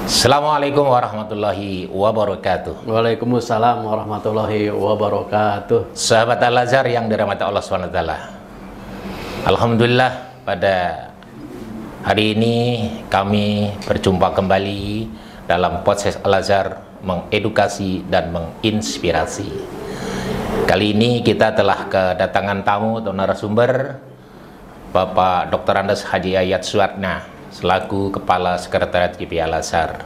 Assalamualaikum warahmatullahi wabarakatuh. Waalaikumsalam warahmatullahi wabarakatuh. Sahabat Al-Azhar yang dirahmati Allah SWT. Alhamdulillah pada hari ini kami berjumpa kembali dalam podcast Al-Azhar mengedukasi dan menginspirasi. Kali ini kita telah kedatangan tamu atau narasumber Bapak Dr. Andes Haji Yayat Suatna selaku Kepala Sekretariat YPI Al-Azhar.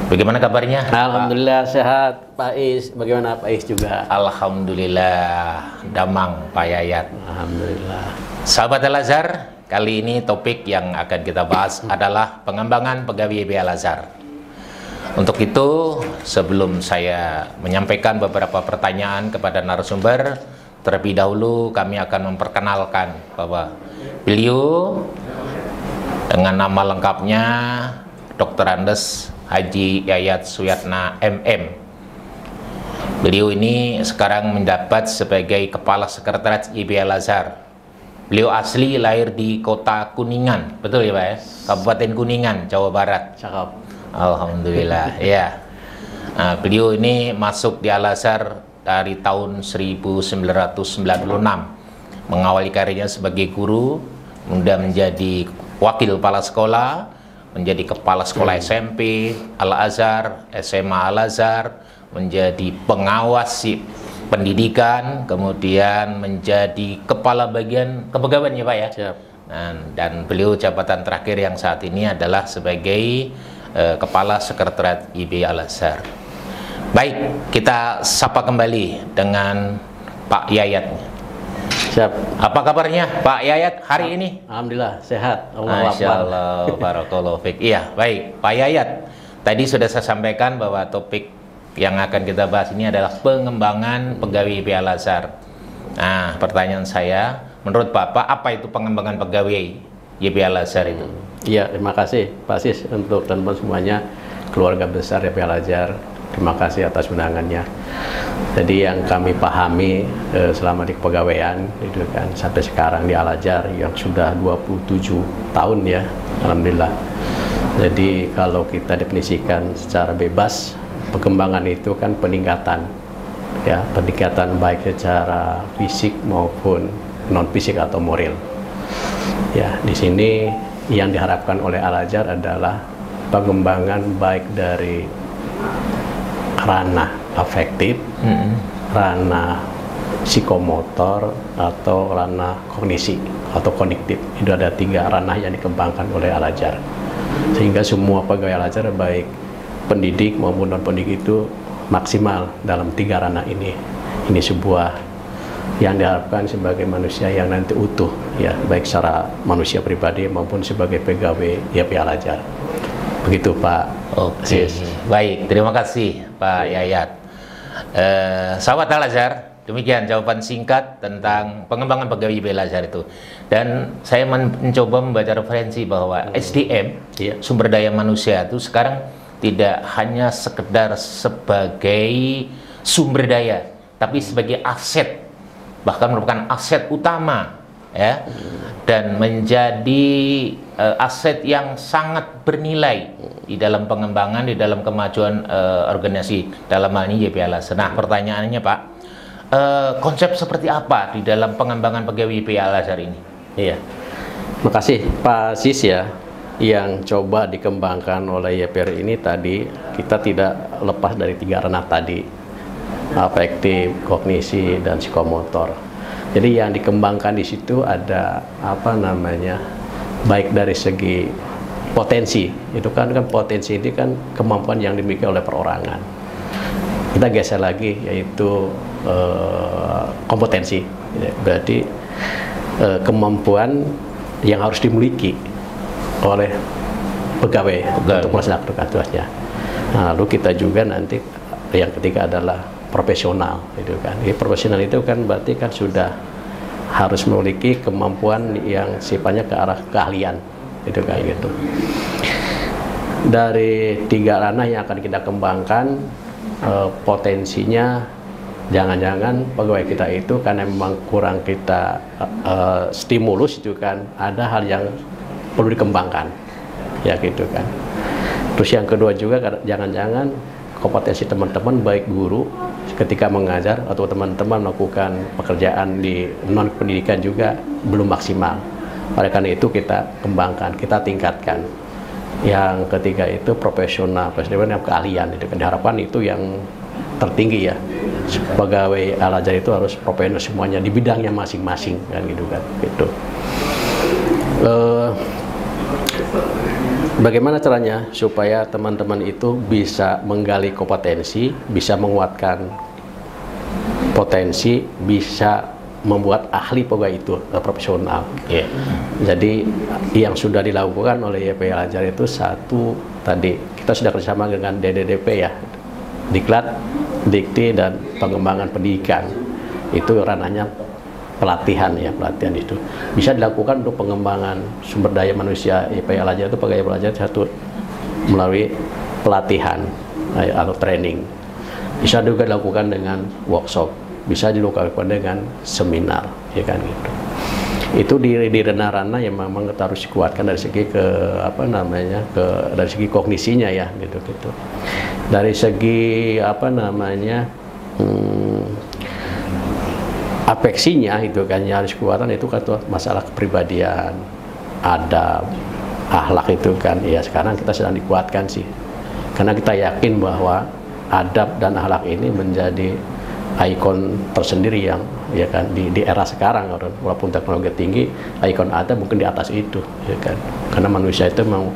Bagaimana kabarnya? Alhamdulillah sehat Pak Is. Bagaimana Pak Is juga? Alhamdulillah damang Pak Yayat. Alhamdulillah. Sahabat Al-Azhar, kali ini topik yang akan kita bahas adalah pengembangan pegawai YPI Al-Azhar. Untuk itu, sebelum saya menyampaikan beberapa pertanyaan kepada narasumber, terlebih dahulu kami akan memperkenalkan bahwa beliau dengan nama lengkapnya Dr. Andes Haji Yayat Suatna MM. Beliau ini sekarang menjabat sebagai Kepala Sekretariat YPI Al-Azhar. Beliau asli lahir di Kota Kuningan, betul ya Pak ya? Kabupaten Kuningan, Jawa Barat. Cakep. Alhamdulillah, ya. Nah, beliau ini masuk di Al-Azhar dari tahun 1996, mengawali karirnya sebagai guru, kemudian menjadi wakil kepala sekolah, menjadi kepala sekolah SMP Al-Azhar, SMA Al-Azhar, menjadi pengawas pendidikan, kemudian menjadi kepala bagian kepegawaian ya Pak ya. Siap. Dan beliau jabatan terakhir yang saat ini adalah sebagai Kepala Sekretariat YPI Al-Azhar. Baik, kita sapa kembali dengan Pak Yayat. Siap. Apa kabarnya Pak Yayat hari ini? Alhamdulillah sehat. Masya Allah, barakallahu fiik. Iya, baik Pak Yayat. Tadi sudah saya sampaikan bahwa topik yang akan kita bahas ini adalah pengembangan pegawai YPI Al-Azhar. Nah, pertanyaan saya, menurut Bapak apa itu pengembangan pegawai YPI Al-Azhar itu? Iya, terima kasih Pak Sis untuk teman-teman semuanya, keluarga besar YPI Al-Azhar. Terima kasih atas undangannya. Jadi yang kami pahami selama di kepegawaian itu kan sampai sekarang di Al-Azhar yang sudah 27 tahun ya, alhamdulillah. Jadi kalau kita definisikan secara bebas, perkembangan itu kan peningkatan ya, peningkatan baik secara fisik maupun non fisik atau moral. Ya, di sini yang diharapkan oleh Al-Azhar adalah pengembangan baik dari ranah afektif, ranah psikomotor, atau ranah kognisi atau kognitif. Itu ada 3 ranah yang dikembangkan oleh Al-Azhar. Sehingga semua pegawai Al-Azhar baik pendidik maupun non pendidik itu maksimal dalam 3 ranah ini. Ini sebuah yang diharapkan sebagai manusia yang nanti utuh ya, baik secara manusia pribadi maupun sebagai pegawai YPI Al-Azhar. Begitu Pak. Oke, baik, terima kasih Pak Yayat. Sahabat Al-Azhar, demikian jawaban singkat tentang pengembangan pegawai YPI Al-Azhar itu. Dan saya mencoba membaca referensi bahwa SDM, sumber daya manusia itu sekarang tidak hanya sekedar sebagai sumber daya, tapi sebagai aset, bahkan merupakan aset utama ya, dan menjadi aset yang sangat bernilai di dalam pengembangan, di dalam kemajuan organisasi, dalam hal ini YPI Al-Azhar. Nah, pertanyaannya Pak, konsep seperti apa di dalam pengembangan pegawai YPI Al-Azhar ini? Iya, makasih Pak Sis ya. Yang coba dikembangkan oleh YPI ini tadi, kita tidak lepas dari 3 ranah tadi, afektif, kognisi, dan psikomotor. Jadi yang dikembangkan di situ ada apa namanya, baik dari segi potensi, itu kan potensi ini kan kemampuan yang dimiliki oleh perorangan. Kita geser lagi yaitu kompetensi, berarti kemampuan yang harus dimiliki oleh pegawai untuk melaksanakan tugasnya. Nah, lalu kita juga nanti yang ketiga adalah profesional, itu kan. Jadi profesional itu kan berarti kan sudah harus memiliki kemampuan yang sifatnya ke arah keahlian, itu kan gitu. Dari 3 ranah yang akan kita kembangkan, potensinya jangan-jangan pegawai kita itu karena memang kurang kita stimulus, itu kan ada hal yang perlu dikembangkan ya gitu kan. Terus yang kedua juga jangan-jangan kompetensi teman-teman baik guru ketika mengajar atau teman-teman melakukan pekerjaan di non pendidikan juga belum maksimal. Oleh karena itu kita kembangkan, kita tingkatkan. Yang ketiga itu profesional yang keahlian, itu kan diharapkan itu yang tertinggi ya. Pegawai Al-Azhar itu harus profesional semuanya di bidangnya masing-masing kan gitu kan. Gitu. Bagaimana caranya supaya teman-teman itu bisa menggali kompetensi, bisa menguatkan potensi, bisa membuat ahli pegawai itu profesional. Yeah. Jadi yang sudah dilakukan oleh YPI Al-Azhar itu satu tadi kita sudah kerjasama dengan DDDP ya, Diklat, Dikti dan pengembangan pendidikan. Itu ranahnya pelatihan ya, pelatihan itu bisa dilakukan untuk pengembangan sumber daya manusia YPI Al-Azhar itu pegawai belajar satu melalui pelatihan atau training, bisa juga dilakukan dengan workshop, bisa dilakukan dengan seminar ya kan gitu. Itu di ranah-ranah yang memang kita harus dikuatkan dari segi dari segi kognisinya ya gitu. Dari segi afeksinya itu kan yang harus kuatan itu kan masalah kepribadian, adab, akhlak itu kan ya sekarang kita sedang dikuatkan sih, karena kita yakin bahwa adab dan akhlak ini menjadi ikon tersendiri yang ya kan di era sekarang, walaupun teknologi tinggi, ikon adab mungkin di atas itu ya kan, karena manusia itu memang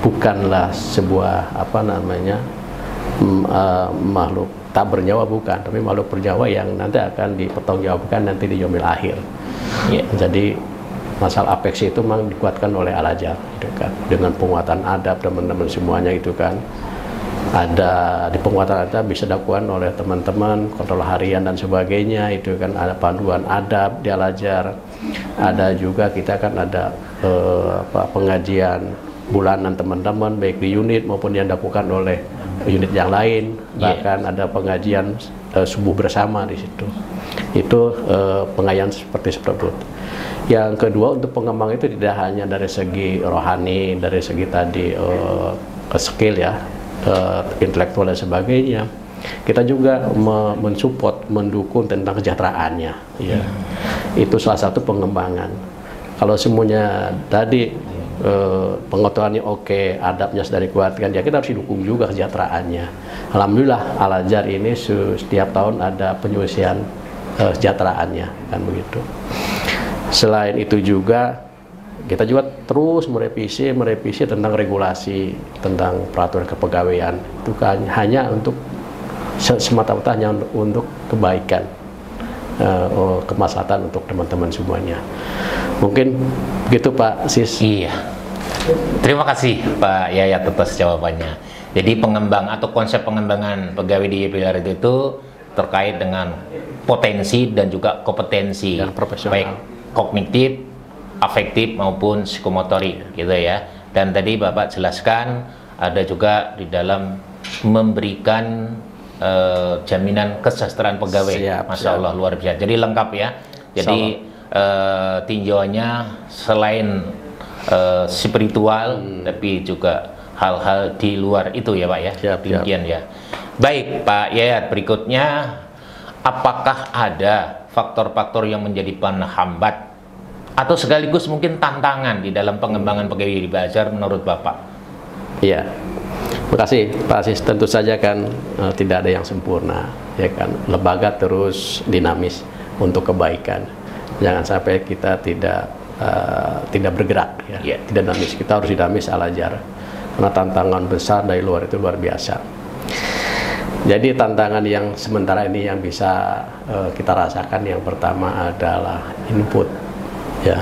bukanlah sebuah makhluk tak bernyawa, bukan, tapi makhluk bernyawa yang nanti akan dipertanggungjawabkan nanti di yaumil akhir. Ya, jadi masalah afeksi itu memang dikuatkan oleh Al-Azhar, gitu kan, dengan penguatan adab teman-teman semuanya itu kan. Ada di penguatan adab bisa dilakukan oleh teman-teman kontrol harian dan sebagainya itu kan, ada panduan adab di Al-Azhar. Ada juga kita kan ada pengajian bulanan teman-teman baik di unit maupun yang dilakukan oleh unit yang lain, bahkan ada pengajian subuh bersama di situ. Itu pengajian seperti itu. Yang kedua untuk pengembang itu tidak hanya dari segi rohani, dari segi tadi skill ya, intelektual dan sebagainya. Kita juga mensupport, mendukung tentang kesejahteraannya. Ya. Itu salah satu pengembangan. Kalau semuanya tadi pengetahuannya oke, adabnya sudah dikuatkan, ya kita harus didukung juga kesejahteraannya. Alhamdulillah Al-Azhar ini setiap tahun ada penyelesaian kesejahteraannya kan begitu. Selain itu juga kita juga terus merevisi tentang regulasi, tentang peraturan kepegawaian itu kan hanya untuk semata-mata hanya untuk kebaikan, kemaslahatan untuk teman-teman semuanya. Mungkin begitu Pak Sis. Iya. Terima kasih Pak Yayat atas jawabannya. Jadi pengembang atau konsep pengembangan pegawai di YPI Al-Azhar itu terkait dengan potensi dan juga kompetensi, baik kognitif, afektif maupun psikomotorik gitu ya. Dan tadi Bapak jelaskan ada juga di dalam memberikan jaminan kesejahteraan pegawai. Masya Allah luar biasa. Jadi lengkap ya. Jadi tinjauannya selain spiritual tapi juga hal-hal di luar itu ya Pak ya. Demikian ya. Baik Pak Yayat, berikutnya apakah ada faktor-faktor yang menjadi penghambat atau sekaligus mungkin tantangan di dalam pengembangan pegawai di Al-Azhar menurut Bapak? Iya. Terima kasih Pak Asis. Tentu saja kan tidak ada yang sempurna ya kan. Lembaga terus dinamis untuk kebaikan. Jangan sampai kita tidak bergerak ya. Tidak dinamis. Kita harus dinamis Al-Azhar. Karena tantangan besar dari luar itu luar biasa. Jadi tantangan yang sementara ini yang bisa kita rasakan yang pertama adalah input ya,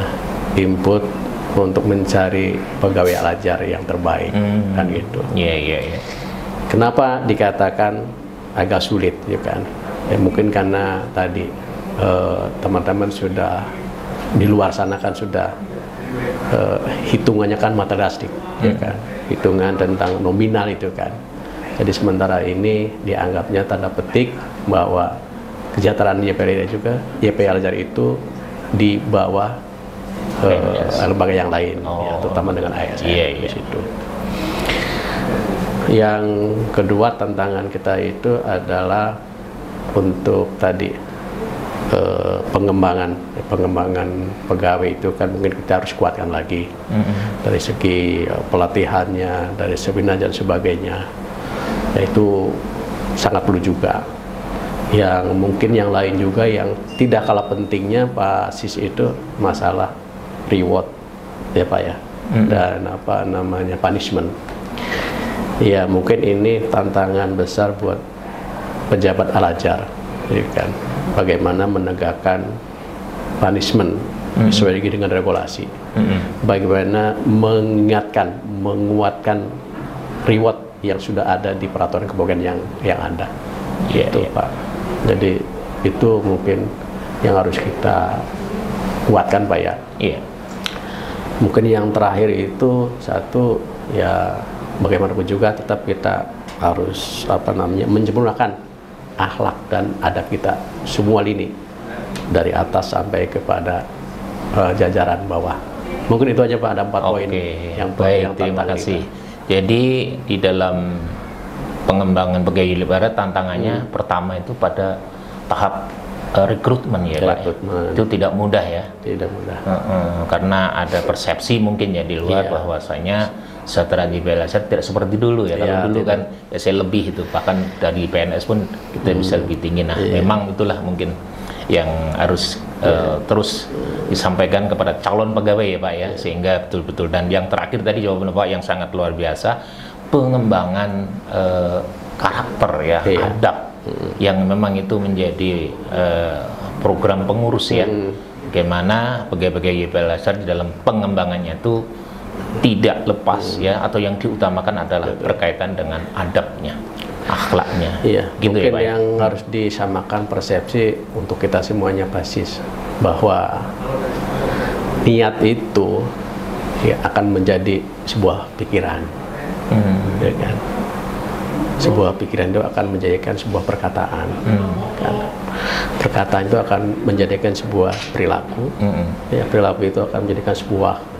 input untuk mencari pegawai Al-Azhar yang terbaik kan gitu. Iya. Kenapa dikatakan agak sulit ya kan? Ya, mungkin karena tadi teman-teman sudah di luar sana kan sudah hitungannya kan materialistik ya kan, hitungan tentang nominal itu kan. Jadi sementara ini dianggapnya tanda petik bahwa kesejahteraan YPI Al-Azhar itu di bawah lembaga yang lain, ya, terutama dengan ASN di situ. Yang kedua tantangan kita itu adalah untuk tadi pengembangan pegawai itu kan mungkin kita harus kuatkan lagi dari segi pelatihannya, dari seminar dan sebagainya. Itu sangat perlu juga. Yang mungkin yang lain juga yang tidak kalah pentingnya Pak Sis itu masalah reward ya Pak ya, dan apa namanya punishment. Ya mungkin ini tantangan besar buat pejabat Al-Azhar, ya kan? Bagaimana menegakkan punishment sesuai dengan regulasi, bagaimana mengingatkan, menguatkan reward yang sudah ada di peraturan kepegawaian yang ada, gitu Pak. Jadi itu mungkin yang harus kita kuatkan Pak ya. Mungkin yang terakhir itu satu ya, bagaimanapun juga tetap kita harus menyempurnakan akhlak dan adab kita semua lini dari atas sampai kepada jajaran bawah. Mungkin itu aja Pak, ada 4 poin yang baik. Terima kasih. Jadi di dalam pengembangan pegawai negara tantangannya pertama itu pada tahap rekrutmen ya Pak. Itu tidak mudah ya. Tidak mudah. Karena ada persepsi mungkin ya di luar bahwasanya kesejahteraan di Al-Azhar tidak seperti dulu ya. Kalau dulu kan biasanya lebih itu, bahkan dari PNS pun kita bisa lebih tinggi. Nah, memang itulah mungkin yang harus terus disampaikan kepada calon pegawai ya Pak ya, sehingga betul-betul. Dan yang terakhir tadi jawaban Pak yang sangat luar biasa, pengembangan karakter ya, adab yang memang itu menjadi program pengurus ya. Bagaimana pegawai-pegawai Al-Azhar di dalam pengembangannya itu tidak lepas ya, atau yang diutamakan adalah berkaitan dengan adabnya, akhlaknya. Gitu mungkin ya, Pak, yang harus disamakan persepsi untuk kita semuanya basis bahwa niat itu ya akan menjadi sebuah pikiran, ya kan? Sebuah pikiran itu akan menjadikan sebuah perkataan, kan? Perkataan itu akan menjadikan sebuah perilaku, ya, perilaku itu akan menjadikan sebuah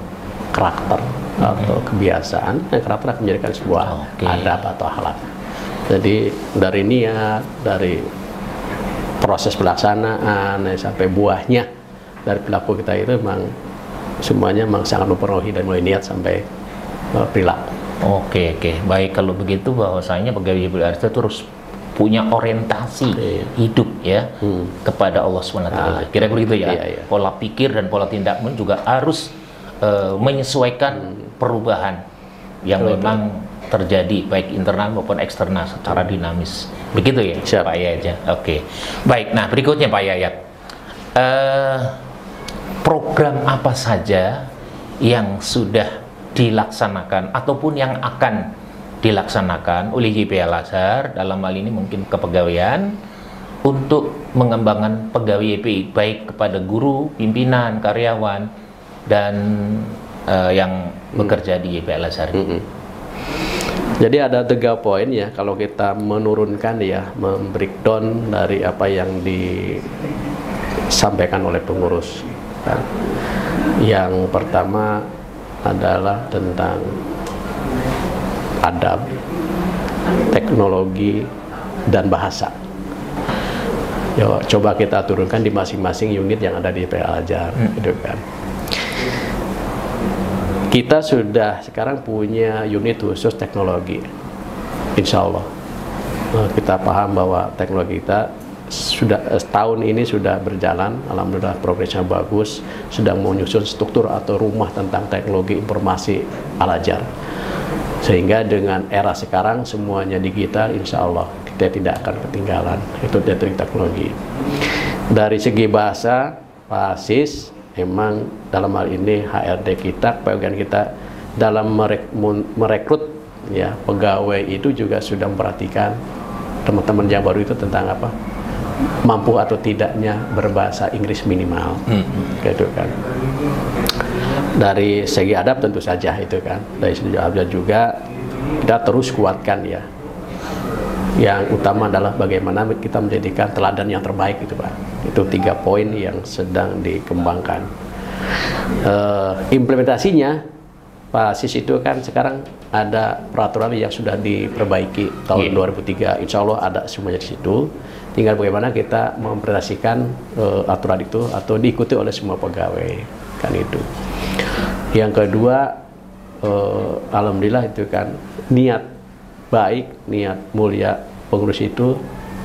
karakter atau kebiasaan, dan karakter akan menjadikan sebuah adab atau akhlak. Jadi dari niat, dari proses pelaksanaan sampai buahnya dari perilaku kita itu memang semuanya memang sangat mempengaruhi dari mulai niat sampai perilaku. Oke, baik. Kalau begitu bahwasanya pegawai Al-Azhar itu harus punya orientasi hidup ya kepada Allah SWT. Kira-kira begitu ya. Pola pikir dan pola tindak pun juga harus menyesuaikan perubahan yang memang terjadi baik internal maupun eksternal secara dinamis. Begitu ya Pak Yayat. Oke. Baik, nah berikutnya Pak Yayat. Program apa saja yang sudah dilaksanakan ataupun yang akan dilaksanakan oleh YP Al-Azhar dalam hal ini mungkin kepegawaian untuk mengembangkan pegawai YPI baik kepada guru, pimpinan, karyawan dan yang bekerja di YP Al-Azhar. Jadi ada 3 poin ya kalau kita menurunkan ya, membreakdown dari apa yang disampaikan oleh pengurus. Yang pertama adalah tentang adab, teknologi, dan bahasa. Ya, coba kita turunkan di masing-masing unit yang ada di YP Al-Azhar, gitu kan. Kita sudah sekarang punya unit khusus teknologi, insya Allah. Kita paham bahwa teknologi kita sudah setahun ini sudah berjalan, alhamdulillah progresnya bagus, sedang menyusun struktur atau rumah tentang teknologi informasi Al-Azhar. Sehingga dengan era sekarang semuanya digital, insya Allah kita tidak akan ketinggalan. Itu dari teknologi. Dari segi bahasa, Pak Sis, memang dalam hal ini HRD kita, pegawai kita dalam merekrut ya pegawai itu juga sudah memperhatikan teman-teman yang baru itu tentang apa, mampu atau tidaknya berbahasa Inggris minimal, gitu kan. Dari segi adab tentu saja itu kan, dari segi adab juga kita terus kuatkan ya. Yang utama adalah bagaimana kita menjadikan teladan yang terbaik itu Pak. Itu 3 poin yang sedang dikembangkan. Implementasinya Pak Sis itu kan sekarang ada peraturan yang sudah diperbaiki tahun 2003. Insya Allah ada semuanya di situ. Tinggal bagaimana kita mengimplementasikan aturan itu atau diikuti oleh semua pegawai, kan itu. Yang kedua, alhamdulillah itu kan niat baik, niat mulia pengurus itu,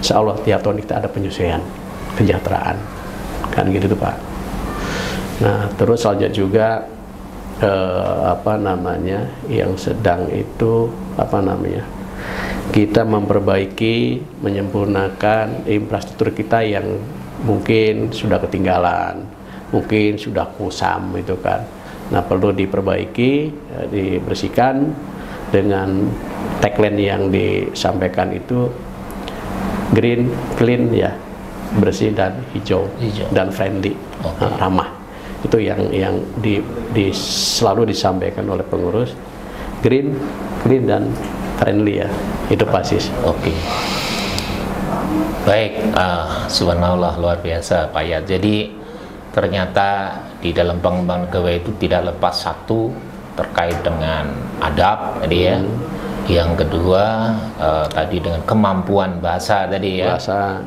insya Allah tiap tahun kita ada penyesuaian kesejahteraan, kan gitu tuh Pak. Nah terus selanjutnya juga yang sedang itu kita memperbaiki, menyempurnakan infrastruktur kita yang mungkin sudah ketinggalan, mungkin sudah kusam itu kan. Nah perlu diperbaiki, dibersihkan dengan tagline yang disampaikan itu green, clean ya, bersih dan hijau. Dan friendly, ramah. Itu yang selalu disampaikan oleh pengurus, green, clean dan friendly ya, itu Pak Sis. Oke. Baik, subhanallah, luar biasa Pak Yat. Jadi ternyata di dalam pengembangan pegawai itu tidak lepas satu terkait dengan adab tadi ya. Yang kedua tadi dengan kemampuan bahasa tadi ya.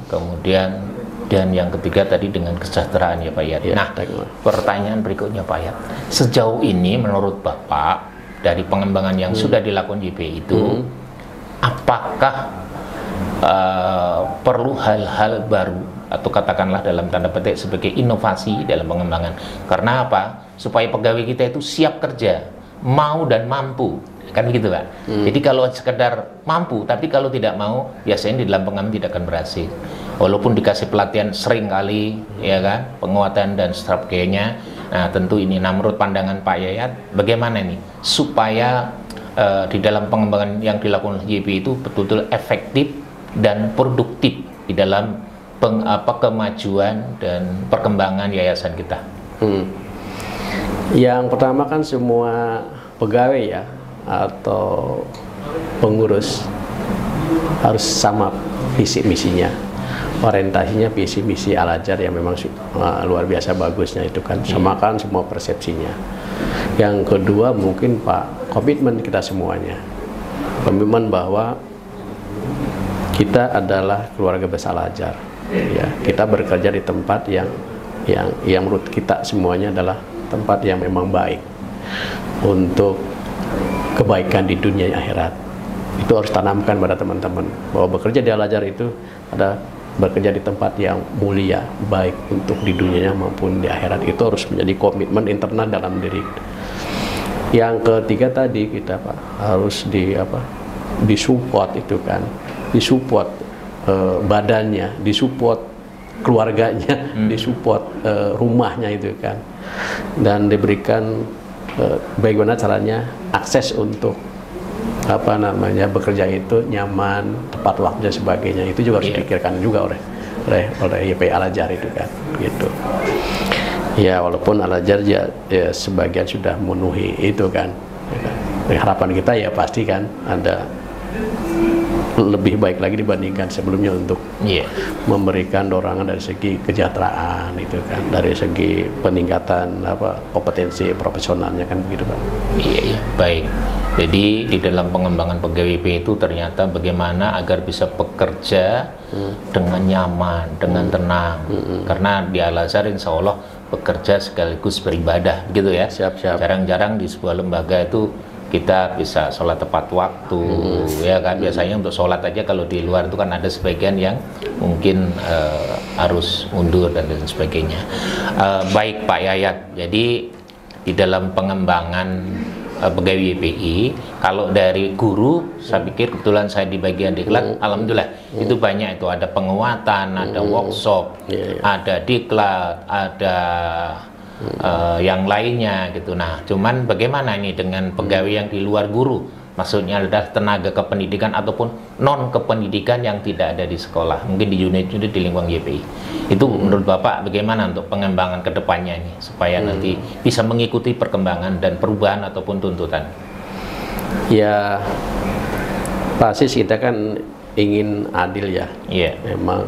Kemudian dan yang ketiga tadi dengan kesejahteraan ya Pak Yat. Nah, pertanyaan berikutnya Pak Yat. Sejauh ini menurut Bapak dari pengembangan yang sudah dilakukan YPI itu, apakah perlu hal-hal baru atau katakanlah dalam tanda petik sebagai inovasi dalam pengembangan? Karena apa? Supaya pegawai kita itu siap kerja, mau dan mampu. Kan gitu Pak. Jadi kalau sekedar mampu tapi kalau tidak mau, biasanya di dalam pengembangan tidak akan berhasil. Walaupun dikasih pelatihan sering kali ya kan, penguatan dan sebagainya. Nah tentu ini, nah menurut pandangan Pak Yayat bagaimana nih supaya di dalam pengembangan yang dilakukan YPI itu betul-betul efektif dan produktif di dalam kemajuan dan perkembangan yayasan kita? Yang pertama kan semua pegawai ya atau pengurus harus sama visi misinya, orientasinya visi misi Al-Azhar yang memang luar biasa bagusnya itu kan, samakan semua persepsinya. Yang kedua mungkin Pak, komitmen kita semuanya, komitmen bahwa kita adalah keluarga besar Al-Azhar ya, kita bekerja di tempat yang menurut kita semuanya adalah tempat yang memang baik untuk kebaikan di dunia akhirat. Itu harus tanamkan pada teman-teman bahwa bekerja di Al-Azhar itu ada bekerja di tempat yang mulia, baik untuk di dunianya maupun di akhirat. Itu harus menjadi komitmen internal dalam diri. Yang ketiga tadi kita Pak harus disupport itu kan, disupport badannya, disupport keluarganya, disupport rumahnya itu kan, dan diberikan bagaimana caranya akses untuk bekerja itu nyaman, tepat waktu dan sebagainya. Itu juga harus dipikirkan juga oleh YPI Al-Azhar itu kan, gitu. Ya walaupun Al-Azhar ya sebagian sudah memenuhi itu kan. Harapan kita ya pasti kan ada lebih baik lagi dibandingkan sebelumnya untuk memberikan dorongan dari segi kesejahteraan itu kan, dari segi peningkatan kompetensi profesionalnya kan begitu Pak. Iya, baik. Jadi di dalam pengembangan pegawai YPI itu ternyata bagaimana agar bisa bekerja dengan nyaman, dengan tenang. Karena di Al-Azhar insya Allah bekerja sekaligus beribadah gitu ya. Jarang-jarang di sebuah lembaga itu kita bisa sholat tepat waktu ya kan. Biasanya untuk sholat aja kalau di luar itu kan ada sebagian yang mungkin harus mundur dan lain sebagainya. Baik Pak Yayat, jadi di dalam pengembangan pegawai YPI, kalau dari guru saya pikir kebetulan saya di bagian diklat, alhamdulillah itu banyak, itu ada penguatan, ada workshop, ada diklat, ada yang lainnya gitu. Nah, cuman bagaimana ini dengan pegawai yang di luar guru? Maksudnya adalah tenaga kependidikan ataupun non kependidikan yang tidak ada di sekolah, mungkin di unit-unit di lingkungan YPI. Itu menurut Bapak bagaimana untuk pengembangan kedepannya ini supaya nanti bisa mengikuti perkembangan dan perubahan ataupun tuntutan? Ya, pasti kita kan ingin adil ya. Memang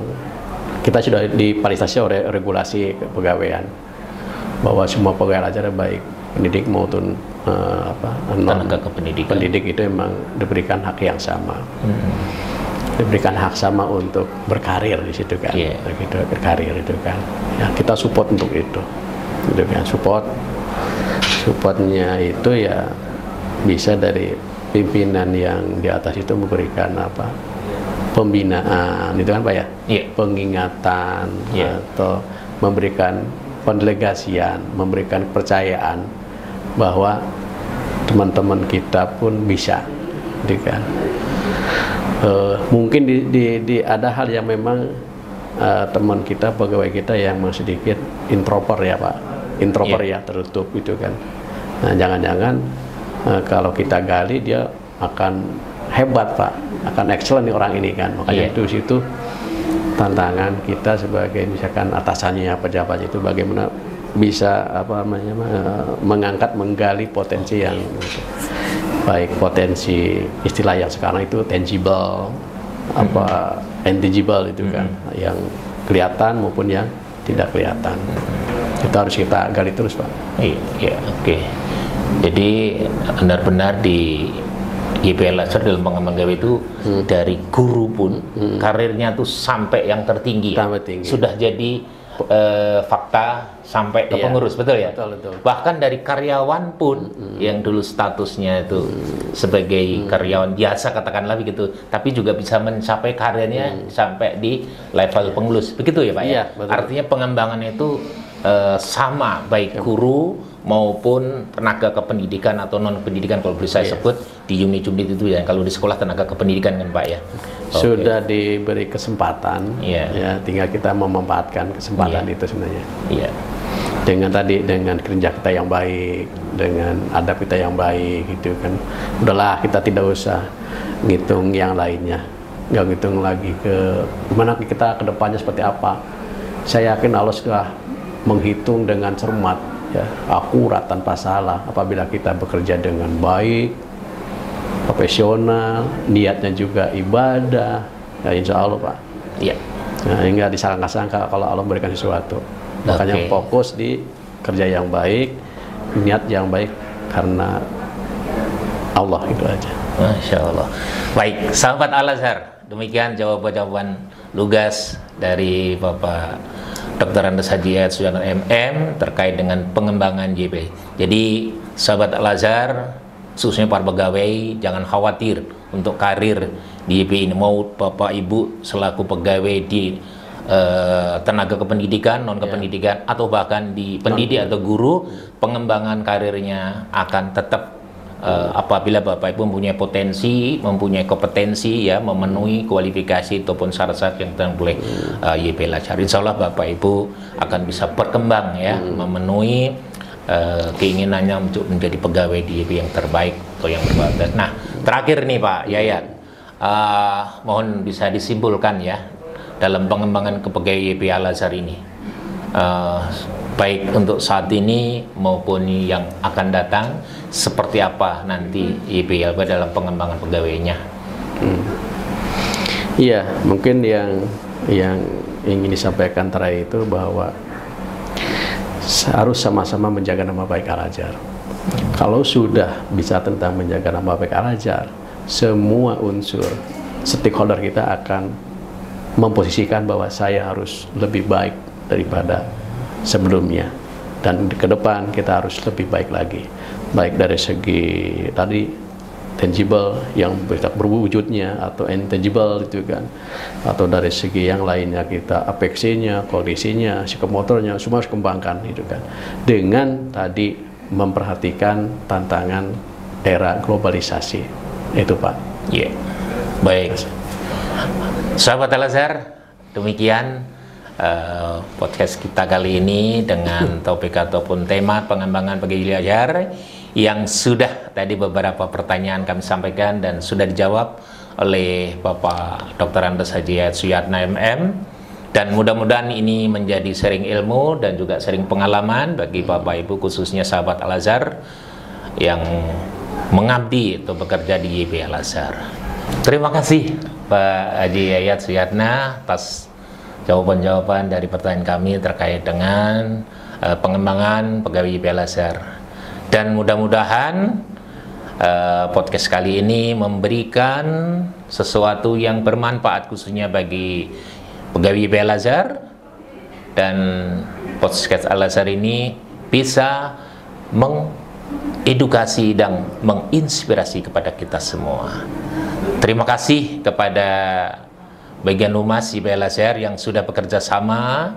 kita sudah difasilitasi oleh regulasi kepegawaian. bahwa semua pegawai Al-Azhar baik pendidik maupun tenaga kependidikan pendidik itu memang diberikan hak yang sama, diberikan hak sama untuk berkarir di situ kan, gitu, berkarir itu kan. Ya, kita support untuk itu, gitu kan. Supportnya itu ya bisa dari pimpinan yang di atas itu memberikan pembinaan, itu kan Pak ya, pengingatan atau memberikan pendelegasian, memberikan kepercayaan bahwa teman-teman kita pun bisa, gitu kan. Mungkin ada hal yang memang teman kita, pegawai kita yang sedikit introvert ya Pak, ya, tertutup gitu kan. Nah, jangan-jangan kalau kita gali dia akan hebat Pak, akan excellent nih orang ini kan. Makanya itu situ tantangan kita sebagai misalkan atasannya, pejabat itu bagaimana bisa mengangkat, menggali potensi yang baik potensi istilah yang sekarang itu tangible, intangible itu kan, yang kelihatan maupun yang tidak kelihatan. Itu harus kita gali terus Pak. Iya, oke. Jadi benar-benar di YP Al-Azhar dalam pengembangan pegawai itu dari guru pun karirnya tuh sampai yang tertinggi, sudah jadi fakta sampai ke pengurus, betul ya? Betul. Bahkan dari karyawan pun yang dulu statusnya itu sebagai karyawan biasa katakanlah begitu, tapi juga bisa mencapai karirnya sampai di level pengurus, begitu ya Pak ya? Artinya pengembangannya itu sama baik guru maupun tenaga kependidikan atau non pendidikan kalau boleh saya sebut di unit-unit itu ya, kalau di sekolah tenaga kependidikan kan Pak ya. Sudah diberi kesempatan, ya tinggal kita memanfaatkan kesempatan itu sebenarnya. Dengan kerja kita yang baik, dengan adab kita yang baik gitu kan, udahlah kita tidak usah ngitung yang lainnya, nggak ngitung lagi gimana kita kedepannya seperti apa. Saya yakin Allah sudah menghitung dengan cermat, ya, akurat tanpa salah. Apabila kita bekerja dengan baik, profesional, niatnya juga ibadah, ya insya Allah Pak. Nah, enggak disangka-sangka kalau Allah memberikan sesuatu. Makanya fokus di kerja yang baik, niat yang baik karena Allah, itu aja. Masya Allah. Baik, sahabat Al-Azhar, demikian jawaban-jawaban lugas dari Bapak Dr. Andes Haji Yayat Suyatna MM terkait dengan pengembangan YP. Jadi sahabat Al-Azhar, khususnya para pegawai, jangan khawatir untuk karir di YP ini. Mau Bapak Ibu selaku pegawai di tenaga kependidikan, non kependidikan, atau bahkan di pendidik atau guru, pengembangan karirnya akan tetap apabila Bapak Ibu mempunyai potensi, mempunyai kompetensi, ya, memenuhi kualifikasi ataupun syarat-syarat yang ditentukan oleh YP Al-Azhar. Insya Allah Bapak Ibu akan bisa berkembang, ya, memenuhi keinginannya untuk menjadi pegawai di YP yang terbaik atau yang berbakat. Nah, terakhir nih Pak Yayat, mohon bisa disimpulkan ya dalam pengembangan kepegawaian YP Al-Azhar ini, baik untuk saat ini maupun yang akan datang, seperti apa nanti YP Al-Azhar dalam pengembangan pegawainya? Iya, mungkin yang ingin disampaikan terakhir itu bahwa harus sama-sama menjaga nama baik Al-Azhar. Kalau sudah bisa tentang menjaga nama baik Al-Azhar, semua unsur stakeholder kita akan memposisikan bahwa saya harus lebih baik daripada sebelumnya, dan ke depan kita harus lebih baik lagi, baik dari segi tadi tangible yang berwujudnya atau intangible itu kan, atau dari segi yang lainnya kita apeksinya, kondisinya, psikomotornya semua harus kembangkan itu kan, dengan tadi memperhatikan tantangan era globalisasi itu Pak. Iya, baik. Sahabat Al-Azhar, demikian podcast kita kali ini dengan topik ataupun tema pengembangan pegawai Al-Azhar yang sudah tadi beberapa pertanyaan kami sampaikan dan sudah dijawab oleh Bapak Dr. Andes Haji Yayat Suyatna MM, dan mudah-mudahan ini menjadi sharing ilmu dan juga sharing pengalaman bagi Bapak Ibu, khususnya sahabat Al-Azhar yang mengabdi atau bekerja di YP Al-Azhar. Terima kasih Pak Haji Yayat Suyatna atas jawaban-jawaban dari pertanyaan kami terkait dengan pengembangan pegawai IPA Al-Azhar. Dan mudah-mudahan podcast kali ini memberikan sesuatu yang bermanfaat khususnya bagi pegawai IPA Al-Azhar, dan podcast Al-Azhar ini bisa mengedukasi dan menginspirasi kepada kita semua. Terima kasih kepada bagian humas IPA Al-Azhar yang sudah bekerja sama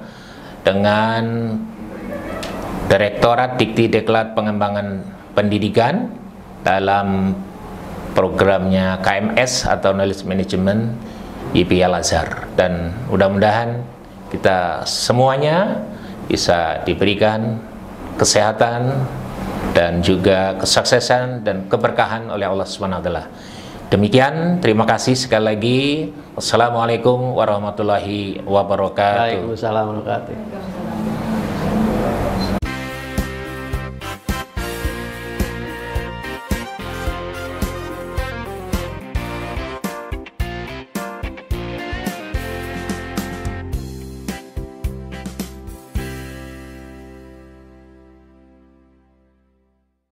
dengan Direktorat Dikti Deklat Pengembangan Pendidikan dalam programnya KMS atau Knowledge Management IPA Al-Azhar, dan mudah-mudahan kita semuanya bisa diberikan kesehatan dan juga kesuksesan dan keberkahan oleh Allah Subhanahu wa taala. Demikian, terima kasih sekali lagi. Wassalamualaikum warahmatullahi wabarakatuh. Waalaikumsalam warahmatullahi wabarakatuh.